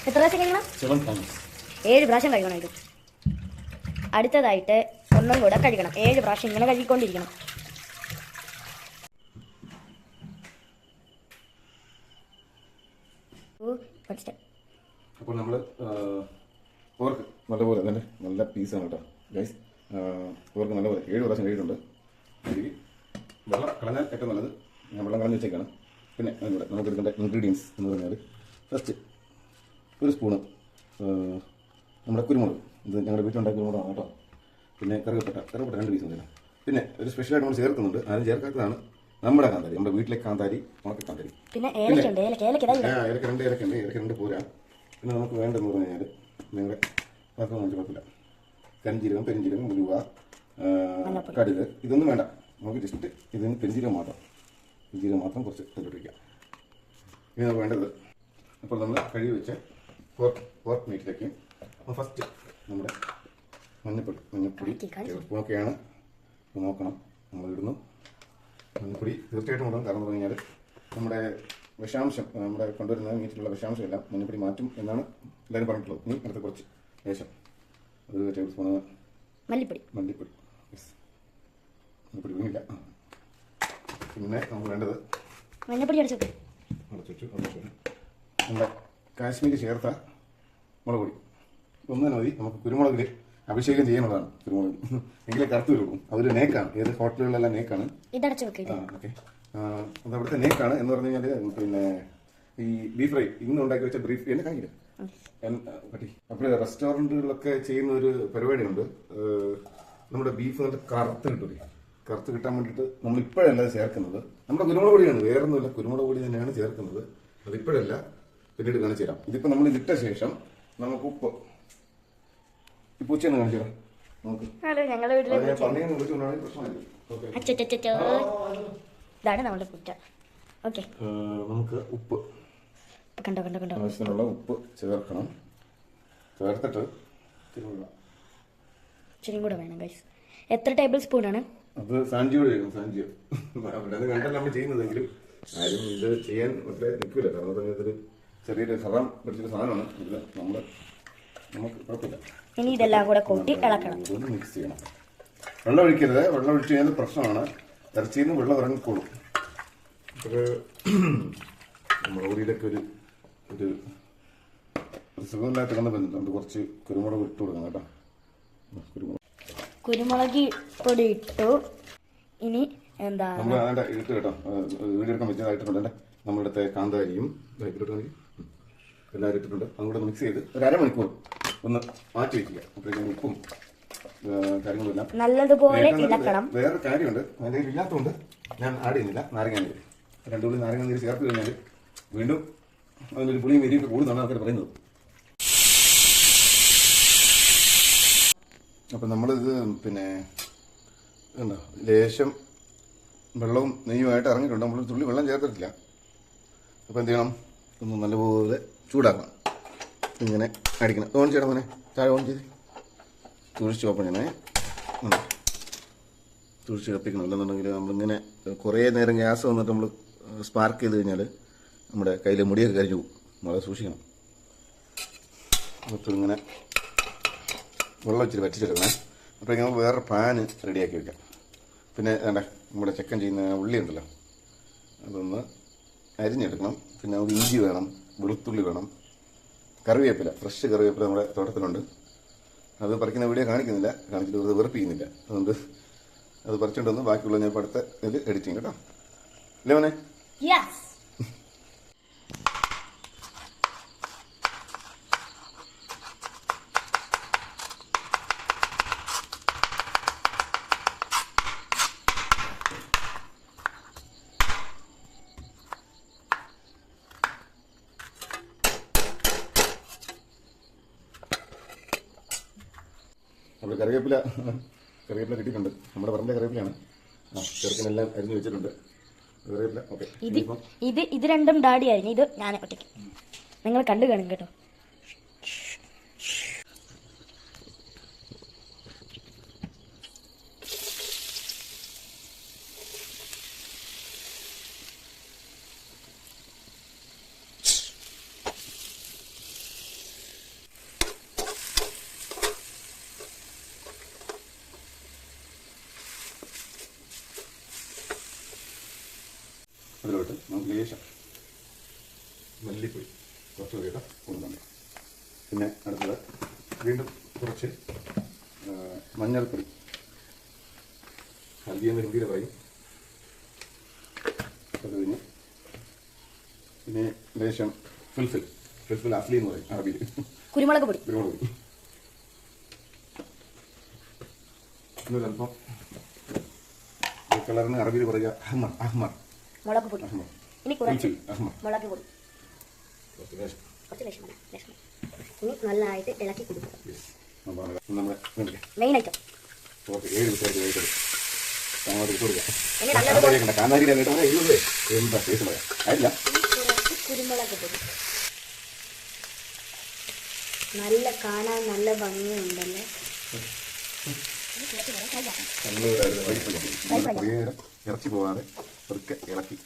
എത്ര പ്രാവശ്യം കഴിക്കണം? 7 പ്രാവശ്യം കഴിക്കണം ഇത്. അടുത്തതായിട്ട് ഒന്നും കൂടെ കഴുകണം. 7 പ്രാവശ്യം ഇങ്ങനെ കഴുകിക്കൊണ്ടിരിക്കണം. അപ്പോൾ നമ്മൾ പോർക്ക് നല്ലപോലെ തന്നെ നല്ല പീസാണ് കേട്ടോ ഗൈസ്. പോർക്ക് നല്ലപോലെ 7 പ്രാവശ്യം കഴിയിട്ടുണ്ട്. വെള്ളം കളഞ്ഞാൽ ഏറ്റവും നല്ലത്. ഞാൻ വെള്ളം കളഞ്ഞ് വെച്ചേക്കാണ്. പിന്നെ അതിലൂടെ നമുക്ക് എടുക്കേണ്ട ഇൻഗ്രീഡിയൻസ് എന്ന് പറഞ്ഞാൽ ഫസ്റ്റ് 1 സ്പൂണ് നമ്മുടെ കുരുമുളക്. ഇത് ഞങ്ങളുടെ വീട്ടിലുണ്ടാക്കിയ കുരുമുളകാണ് കേട്ടോ. പിന്നെ കറുകപ്പട്ട 2 പീസ് തരാം. പിന്നെ ഒരു സ്പെഷ്യലായിട്ട് നമ്മൾ ചേർക്കുന്നുണ്ട്. ആരും ചേർക്കാത്തതാണ് നമ്മുടെ കാന്താരി, നമ്മുടെ വീട്ടിലെ കാന്താരി, ഉണക്ക കാന്താരി. പിന്നെ ഏലക്ക 2 പോരാ. പിന്നെ നമുക്ക് വേണ്ടതെന്ന് പറഞ്ഞു കഴിഞ്ഞാൽ നിങ്ങളുടെ പാത്രം കാണിച്ച കുഴപ്പമില്ല. കരിഞ്ജീരകം, പെരിഞ്ജീരകം, ഉലുവ, കടുക് ഇതൊന്നും വേണ്ട. നമുക്ക് ജസ്റ്റ് ഇതിന് പെരിഞ്ജീരകം മാത്രം കുറച്ച് ഇട്ടിട്ട് വയ്ക്കാം. ഇനി നമുക്ക് വേണ്ടത് അപ്പോൾ നമ്മൾ കഴുകി വെച്ച പോർക്ക് മീറ്റിലേക്ക് ഫസ്റ്റ് നമ്മുടെ മഞ്ഞപ്പൊടി സ്പൂണൊക്കെയാണ് നോക്കണം. നമ്മൾ ഇടുന്നു മഞ്ഞപ്പൊടി തീർച്ചയായിട്ടും ഇടണം. കാരണം എന്ന് പറഞ്ഞു കഴിഞ്ഞാൽ നമ്മുടെ വിഷാംശം, നമ്മുടെ കൊണ്ടുവരുന്ന മീറ്റിലുള്ള വിഷാംശം എല്ലാം മഞ്ഞപ്പൊടി മാറ്റും എന്നാണ് എല്ലാവരും പറഞ്ഞിട്ടുള്ളത്. ഇനി അടുത്ത കുറച്ച് ലേശം 1 ടേബിൾ സ്പൂണ് മല്ലിപ്പൊടി വീണില്ല. പിന്നെ നമുക്ക് വേണ്ടത് മഞ്ഞപ്പൊടി അടച്ചു നമ്മുടെ കാശ്മീരി ചേർത്ത മുളക് പൊടി. ഒന്ന് തന്നെ മതി. നമുക്ക് കുരുമുളകിൽ അഭിഷേകം ചെയ്യുന്നതാണ് കുരുമുളക്. എങ്കിലേ കറുത്ത് വരുള്ളൂ. അതൊരു നേക്കാണ്. ഏത് ഹോട്ടലുകളിലെല്ലാം നേക്കാണ്. ഓക്കെ, അത് അവിടുത്തെ നേക്കാണ് എന്ന് പറഞ്ഞു കഴിഞ്ഞാൽ പിന്നെ ഈ ബീഫ് ഫ്രൈ ഇന്ന് ഉണ്ടാക്കി വെച്ച ബീഫ് എന്നെ കാണില്ല പറ്റി. അപ്പോൾ റെസ്റ്റോറൻറ്റുകളിലൊക്കെ ചെയ്യുന്ന ഒരു പരിപാടിയുണ്ട്. നമ്മുടെ ബീഫ് നല്ല കറുത്ത് കിട്ടൂലേ, കറുത്ത് കിട്ടാൻ വേണ്ടിയിട്ട് നമ്മൾ ഇപ്പോഴല്ല ചേർക്കുന്നത്. നമ്മുടെ കുരുമുളക് പൊടിയാണ്, വേറൊന്നുമില്ല, കുരുമുളക് പൊടി തന്നെയാണ് ചേർക്കുന്നത്. അത് ഇപ്പോഴല്ല, പിന്നീട് കാണിച്ചു തരാം. ഇതിപ്പോൾ നമ്മൾ ഇതിട്ട ശേഷം നമുക്ക് ഉപ്പ് പൂച്ചയെന്ന് കാണിച്ചു തരാം. നമുക്ക് ഇതാണ് നമ്മുടെ പൂച്ച. ഓക്കെ, നമുക്ക് ഉപ്പ് ആവശ്യത്തിനുള്ള ഉപ്പ് ചേർക്കണം. ചേർത്തിട്ട് ഇച്ചിരി കൂടെ വേണം ഗൈസ്. എത്ര ടേബിൾ സ്പൂൺ ആണ്? അത് സാഞ്ചിയോട് ചെയ്യണം. സാഞ്ചിയോ അത് കണ്ടല്ല നമ്മൾ ചെയ്യുന്നതെങ്കിലും ആരും ഇത് ചെയ്യാൻ വളരെ നിൽക്കില്ല. കാരണം ഇതൊരു ചെറിയൊരു ഹറാം പിടിച്ചൊരു സാധനമാണ്. ഇത് നമുക്ക് കുഴപ്പമില്ല. ഇനി ഇതെല്ലാം കൂടെ കൂട്ടി ഇളക്കണം. ഇതൊന്ന് മിക്സ് ചെയ്യണം. വെള്ളം ഒഴിക്കരുത്. വെള്ളം ഒഴിച്ച് കഴിഞ്ഞാൽ പ്രശ്നമാണ്. ഇറച്ചിയിൽ നിന്ന് വെള്ളം ഇറങ്ങിക്കോളും. ഒരു മുളക് പൊടിയിലൊക്കെ ഒരു സുഖമില്ലാത്ത കണ്ട് ബന്ധമുണ്ട്. കുറച്ച് കുരുമുളക് ഇട്ട് കൊടുക്കണം കേട്ടോ. കുരുമുളക് പൊടി ഇട്ടു. ഇനി എന്താ നമ്മൾ അതിൻ്റെ ഇട്ട് കേട്ടോ. വീഡിയോ എടുക്കാൻ പറ്റിയതായിട്ടുണ്ട്. നമ്മളിടത്തെ കാന്താരിയും എല്ലാവരും ഇട്ടിട്ടുണ്ട്. അതും കൂടെ മിക്സ് ചെയ്ത് ഒരു അരമണിക്കൂർ ഒന്ന് മാറ്റി വയ്ക്കുക. അപ്പോഴേക്കും ഉപ്പും കാര്യങ്ങളെല്ലാം നല്ലതുപോലെ ഇളക്കണം. വേറെ കാര്യമുണ്ട്, അതിൻ്റെ ഇല്ലാത്തതുകൊണ്ട് ഞാൻ ആഡ് ചെയ്യുന്നില്ല. നാരങ്ങാനീര് 2 തുള്ളി നാരങ്ങാനീര് ചേർത്ത് കഴിഞ്ഞാൽ വീണ്ടും അതിനൊരു പുളിയും എരിയൊക്കെ കൂടുന്നതാണ് ആൾക്കാർ പറയുന്നത്. അപ്പം നമ്മളിത് പിന്നെ എന്താ ലേശം വെള്ളവും നെയ്യുമായിട്ട് ഇറങ്ങിയിട്ടുണ്ട്. നമ്മൾ തുള്ളി വെള്ളം ചേർത്തിട്ടില്ല. അപ്പോൾ എന്ത് ചെയ്യണം, ഒന്ന് നല്ലപോലെ ചൂടാക്കണം. ഇങ്ങനെ അടിക്കണം. ഓൺ ചെയ്യണം. അങ്ങനെ താഴെ ഓൺ ചെയ്ത് തുഴിച്ച് ഓപ്പൺ ചെയ്യണേ. തുഴിച്ച് കത്തിക്കണം. അല്ലെന്നുണ്ടെങ്കിൽ നമ്മളിങ്ങനെ കുറേ നേരം ഗ്യാസ് വന്നിട്ട് നമ്മൾ സ്പാർക്ക് ചെയ്ത് കഴിഞ്ഞാൽ നമ്മുടെ കയ്യിൽ മുടിയൊക്കെ കരിഞ്ഞു പോകും. വളരെ സൂക്ഷിക്കണം. എന്നിട്ട് ഇങ്ങനെ വെള്ളം ഇച്ചിരി വറ്റിച്ചെടുക്കണേ. അപ്പോൾ ഇങ്ങനെ വേറെ പാന് റെഡിയാക്കി വെക്കാം. പിന്നെ വേണ്ട നമ്മുടെ ചിക്കൻ ചെയ്യുന്ന ഉള്ളി ഉണ്ടല്ലോ, അതൊന്ന് അരിഞ്ഞെടുക്കണം. പിന്നെ നമുക്ക് ഇഞ്ചി വേണം, വെളുത്തുള്ളി വേണം, കറിവേപ്പില, ഫ്രഷ് കറിവേപ്പില നമ്മുടെ തോട്ടത്തിലുണ്ട്. അത് പറിക്കുന്ന വീഡിയോ കാണിക്കുന്നില്ല, കാണിച്ചിട്ട് വെറുതെ വെറുപ്പിക്കുന്നില്ല. അതുകൊണ്ട് അത് പറിച്ചുകൊണ്ടൊന്ന് ബാക്കിയുള്ള ഞാൻ ഇപ്പോൾ അടുത്ത ഇതിൽ എഡിറ്റ് ചെയ്യും കേട്ടോ. അല്ലേ മോനെ? നമ്മൾ കറിവേപ്പില കിട്ടിയിട്ടുണ്ട്. നമ്മുടെ പറമ്പിലെ കറിവേപ്പിലാണ്. ചെറുക്കനെല്ലാം അരിഞ്ഞു വെച്ചിട്ടുണ്ട്. കറിവേപ്പില ഓക്കെ. ഇത് രണ്ടും ഡാഡി ആയിരുന്നു, ഇത് ഞാൻ ഒറ്റയ്ക്ക്. നിങ്ങൾ കണ്ടു കാണും കേട്ടോ. അതിലോട്ട് നമുക്ക് ലേശം മല്ലിപ്പൊടി കുറച്ച് കൂടിയിട്ട് കൊടുക്കുന്നുണ്ട്. പിന്നെ അടുത്തത് വീണ്ടും കുറച്ച് മഞ്ഞൾപ്പൊടി, ഹൽദിയെന്ന് ഹിന്ദിയിൽ പറയും. അത് കഴിഞ്ഞ് പിന്നെ ലേശം ഫിൽഫിൽ അസ്ലി എന്ന് പറയും അറബിയിൽ. കുരുമുളക് പൊടി. ഇന്നൊരല്പം കളറിന് അറബിയിൽ പറയുക അഹ്മർ. മുളക് പൊടി. ഇനി കുറച്ച് അഹ്മർ. മുളക് പൊടി. കുറച്ച് ലേശം. ഇനി നല്ലതായിട്ട് ഇളക്കി കൊടുക്കുക. നമ്മുടെ മെയിൻ ഐറ്റം. 7 വിസേജ് കഴിച്ചത് അങ്ങോട്ട് കൊടുക്കുക. ഇനി നല്ലതുപോലെ കാന്താരിയുടെ എന്താ ടേസ്റ്റ് പറയാം ആയില്ല. കുരുമുളക് പൊടി. നല്ല കാണാൻ നല്ല ഭംഗിയുണ്ടല്ലേ. ഇറച്ചി പോവാതെ പതുക്കെ ഇളക്കി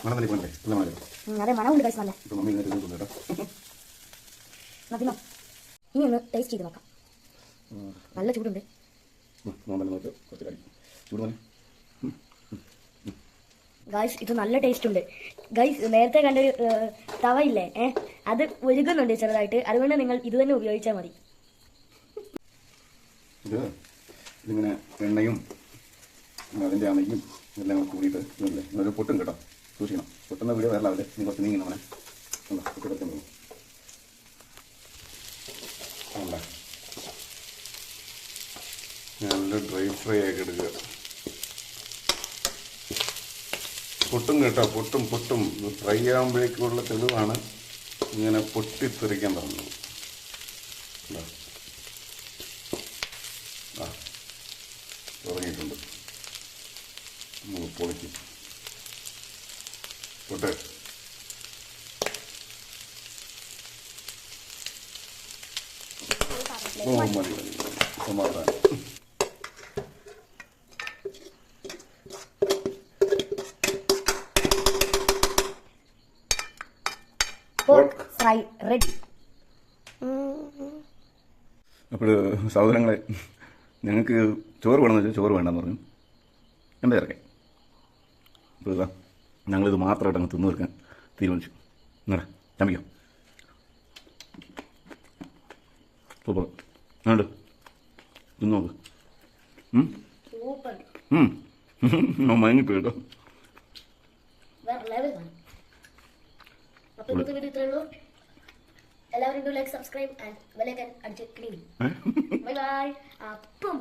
മണം തന്നെ പോകണ്ടേ? അതെ, മണമുണ്ട് കഴിച്ച് നല്ല. ഇപ്പൊ മമ്മി ഇങ്ങനെ കേട്ടോ. ഇനി ഒന്ന് ടേസ്റ്റ് ചെയ്ത് നോക്കാം. നല്ല ചൂടുണ്ട്. നോക്ക് കുറച്ച് കഴിക്കും. ചൂട് തന്നെ ഗൈസ്, ഇത് നല്ല ടേസ്റ്റ് ഉണ്ട്. ഗൈസ്, നേരത്തെ കണ്ടൊരു തവയില്ലേ, അത് ഒഴുകുന്നുണ്ട് ചെറുതായിട്ട്. അതുകൊണ്ട് നിങ്ങൾ ഇത് തന്നെ ഉപയോഗിച്ചാൽ മതി. ഇതിങ്ങനെ എണ്ണയും അതിൻ്റെ അമ്മയും എല്ലാം കൂടിയിട്ട് ഇതല്ലേ ഇതൊരു പൊട്ടും കേട്ടോ, സൂക്ഷിക്കണം. പൊട്ടുന്ന വീഡിയോ വരലാവില്ലേ, നീ കുറച്ച് നീങ്ങി നമ്മളെ പൊട്ടി നല്ല ഡ്രൈ ഫ്രൈ ആക്കി എടുക്കുക. പൊട്ടും കേട്ടോ, പൊട്ടും. ഫ്രൈ ആകുമ്പോഴേക്കുള്ള തെളിവാണ് ഇങ്ങനെ പൊട്ടിത്തെറിക്കാൻ തുടങ്ങുന്നത്. തുടങ്ങിയിട്ടുണ്ട്. പൊളിക്കും പൊട്ടെ. മതി സമാധാനം. Fry ready. അപ്പോൾ സഹോദരങ്ങളെ, ഞങ്ങൾക്ക് ചോറ് വേണമെന്ന് വെച്ചാൽ ചോറ് വേണ്ടെന്ന് പറഞ്ഞു. എന്താ ഇറക്കാം. അപ്പോൾ ഇതാ ഞങ്ങളിത് മാത്രമായിട്ട് അങ്ങ് തിന്നു തീർക്കാൻ തീരുമാനിച്ചു. എന്നാ ചമ്മിക്കോ. സൂപ്പർ. ഉണ്ട് തിന്നു നോക്ക്. മയങ്ങിപ്പോയി കേട്ടോ. എല്ലാവരും like, subscribe and bell icon അടിച്ച് ക്ലിക്ക്. Bye bye. അപ്പം